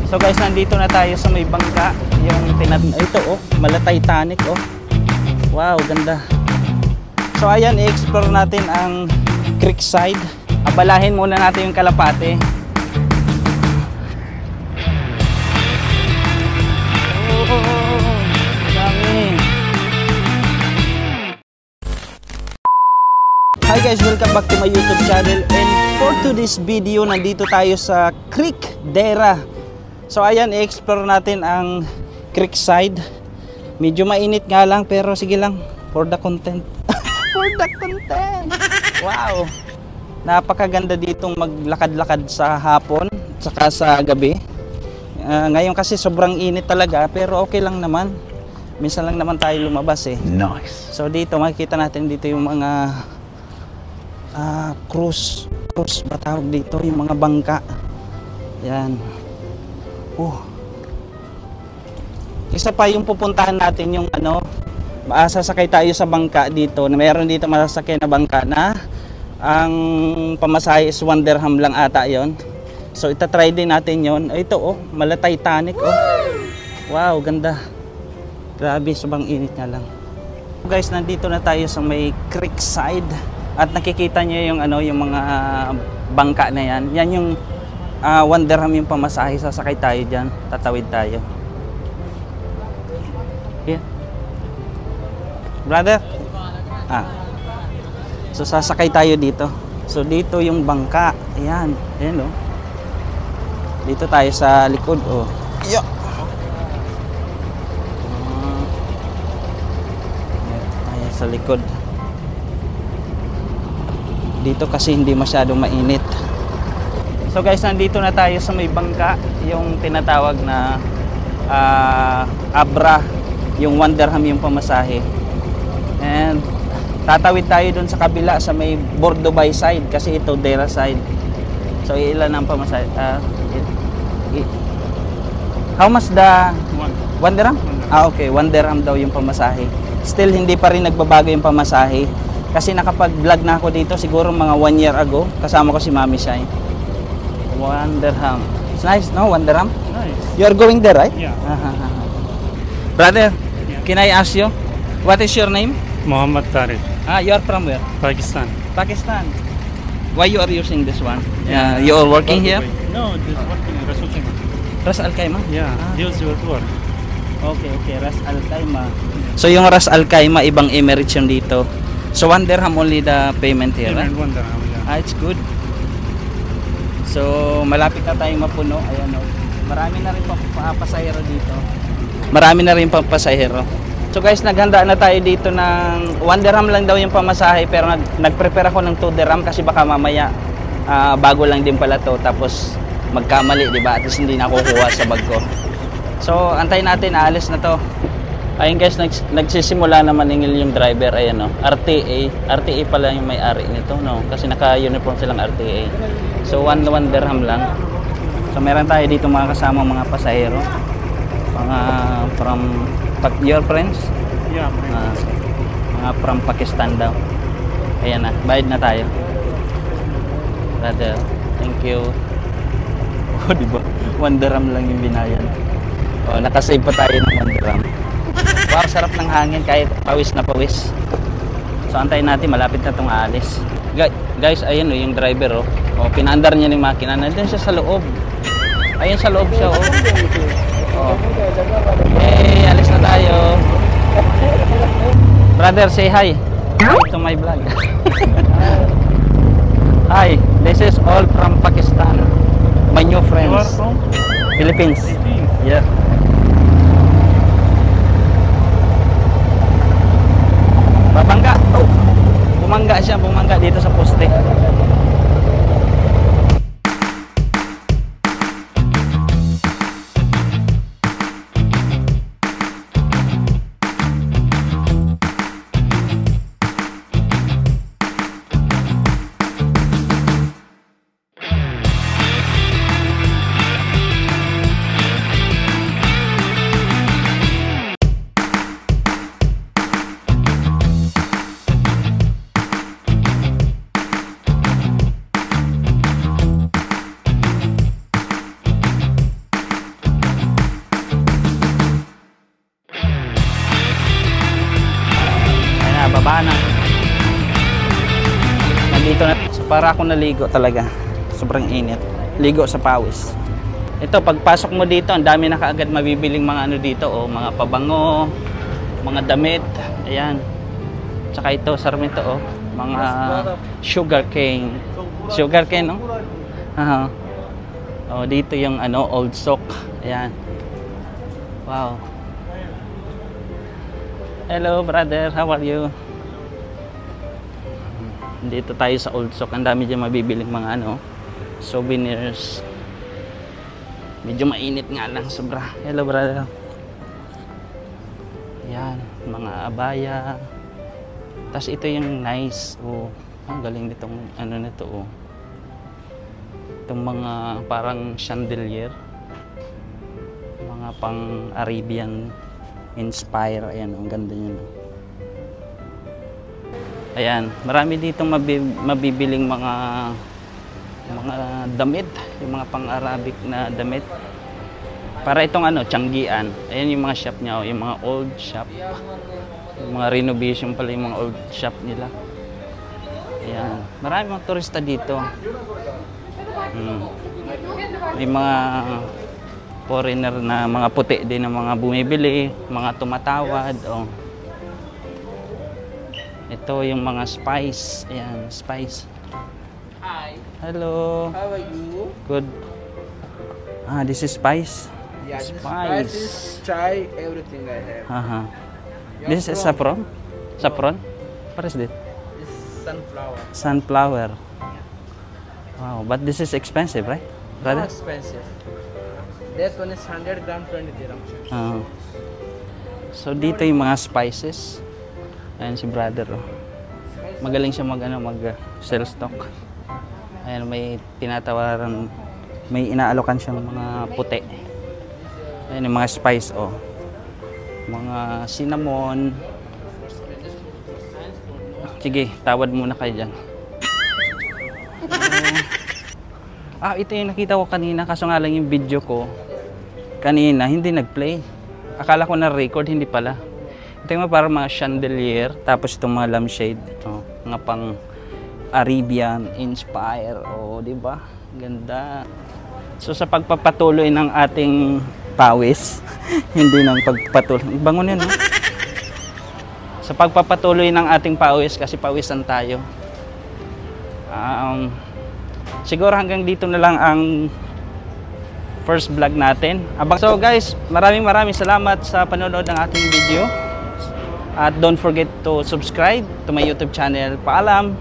So guys, nandito na tayo sa may bangka. Ito oh, mala Titanic oh. Wow, ganda. So ayan, i-explore natin ang creekside. Abalahin muna natin yung kalapate. Hi guys, welcome back to my YouTube channel, and for today's video, nandito tayo sa Creek Dera. So ayan, i-explore natin ang creekside. Medyo mainit nga lang, pero sige lang, for the content. For the content! Wow! Napakaganda ditong maglakad-lakad sa hapon, saka sa gabi. Ngayon kasi sobrang init talaga, pero okay lang naman. Minsan lang naman tayo lumabas eh. Nice! So dito, makikita natin dito yung mga cruise ba tawag dito, yung mga bangka. Yan. Isa pa yung pupuntahan natin yung sasakay tayo sa bangka dito. Meron dito masasakay na bangka na ang pamasahe is 1 dirham lang ata yon. So itatry din natin yon. Ito oh, mala Titanic oh. Wow, ganda. Grabe, sobrang init nga lang. Guys, nandito na tayo sa may creekside. At nakikita niyo yung yung mga bangka na yan. Yan yung 1 dirham yung pamasahe. Sasakay tayo diyan, tatawid tayo. Here. Brother. So sasakay tayo dito. So dito yung bangka. Ayan, ayan oh. Dito tayo sa likod oh. Yo. Ayan sa likod. Dito kasi hindi masyadong mainit. So guys, nandito na tayo sa may bangka, yung tinatawag na Abra, yung 1 dirham yung pamasahe. And tatawid tayo dun sa kabila sa may Bordobay side, kasi ito Dera side. So ilan ang pamasahe? How much the 1 dirham? Okay, 1 dirham daw yung pamasahe. Still hindi pa rin nagbabago yung pamasahe. Kasi nakapag-vlog na ako dito siguro mga 1 year ago. Kasama ko si Mami Shai. 1 dirham. It's nice, no? 1 dirham? Nice. You're going there, right? Yeah. Brother, yeah. Can I ask you, what is your name? Muhammad Tariq. You're from where? Pakistan. Pakistan. Why you are using this one? You are working here? No, just working in Ras Al Khaimah. Ras Al Khaimah? Yeah, use your work. Okay, Ras Al Khaimah. So yung Ras Al Khaimah, ibang Emirates yung dito. So 1 dirham only the payment here, right? 1 dirham, yeah. It's good. So malapit na tayong mapuno. Ayan o. Marami na rin pasahero dito. Marami na rin pasahero. So guys, naghanda na tayo dito ng 1 dirham lang daw yung pamasahe, pero nag-prepare ako ng 2 dirham kasi baka mamaya bago lang din pala to, tapos magkamali, di ba? At least hindi na kukuha sa bag ko. So antayin natin, aalis na to. Ayun guys, nagsisimula na maningil yung driver. Ayan o, RTA pala yung may-ari nito, no? Kasi naka-uniform silang RTA. So 1 dirham lang. So meron tayo dito mga kasama mga pasahero, mga from your friends? Yeah, mga from Pakistan daw. Ayan na, bayad na tayo. Brother, thank you. Oh, diba? 1 dirham lang yung binayan. Oh, nakasave pa tayo ng 1 dirham. Wow, sarap ng hangin kahit pawis na pawis. So antayin natin, malapit na itong aalis. Guys, ayun yung driver oh. Oh, pinaandar niya yung makina. Nandun siya sa loob. Ayun sa loob siya oh. Oh. Hey, alis na tayo. Brother, say hi. Hi to my vlog. Hi, this is all from Pakistan. My new friends. You are from? Philippines. Yeah. Babangga. Oh. Bumangga dito sa poste. dito na. So, para ako naligo talaga. Sobrang init. Ligo sa pawis. Ito, pagpasok mo dito, ang dami na kaagad mabibiling mga ano dito, oh, mga pabango, mga damit. Ayan. Tsaka ito, sarmento, oh, mga sugar cane. Sugar cane, no? Oh, dito yung ano, old sock. Ayan. Wow. Hello, brother. How are you? Dito tayo sa old sock. Ang dami dyan mabibiling mga ano, souvenirs. Medyo mainit nga lang, sobra. Hello, brother. Yan, mga abaya. Tapos ito yung nice. Oh, ang galing nitong ano nito, oh. Itong mga parang chandelier. Mga pang Arabian inspire. Ayan, ang ganda niyan. Ayan, marami ditong mabibiling mga damit, yung mga pang-Arabic na damit. Para itong ano, Tianggian. Ayan yung mga shop niya, yung mga old shop. Yung mga renovation pala yung mga old shop nila. Ayan, marami mga turista dito. May mga foreigner na mga puti din na mga bumibili, mga tumatawad. Oh. Ito yung mga spice. Ayan, spice. Hi. Hello. How are you? Good. Ah, this is spice. Yeah, this Spice. is chai, everything I have. Haha. You're This is from- saffron? Saffron? What is this? This is sunflower. Sunflower. Wow, but this is expensive, right? Not Brother? expensive. That one is 100 gram, 20 dirham. Ah. So dito yung mga spices. Ayan si brother, oh. Magaling siya mag sell stock. Ayan, may tinatawaran, may inaalokan siyang mga puti. Ayan yung mga spice, oh. Mga cinnamon. Sige, tawad muna kayo dyan. Ito yung nakita ko kanina, kaso nga lang yung video ko kanina hindi nag-play. Akala ko na-record, hindi pala. Ito yung parang mga chandelier, tapos itong mga lampshade, mga pang Arabian inspire, di ba? Ganda. So sa pagpapatuloy ng ating pawis, hindi ng pagpatuloy. Bangon yan, no? Sa pagpapatuloy ng ating pawis, kasi pawisan tayo. Siguro hanggang dito na lang ang first vlog natin. So guys, maraming salamat sa panonood ng ating video. At don't forget to subscribe to my YouTube channel. Paalam!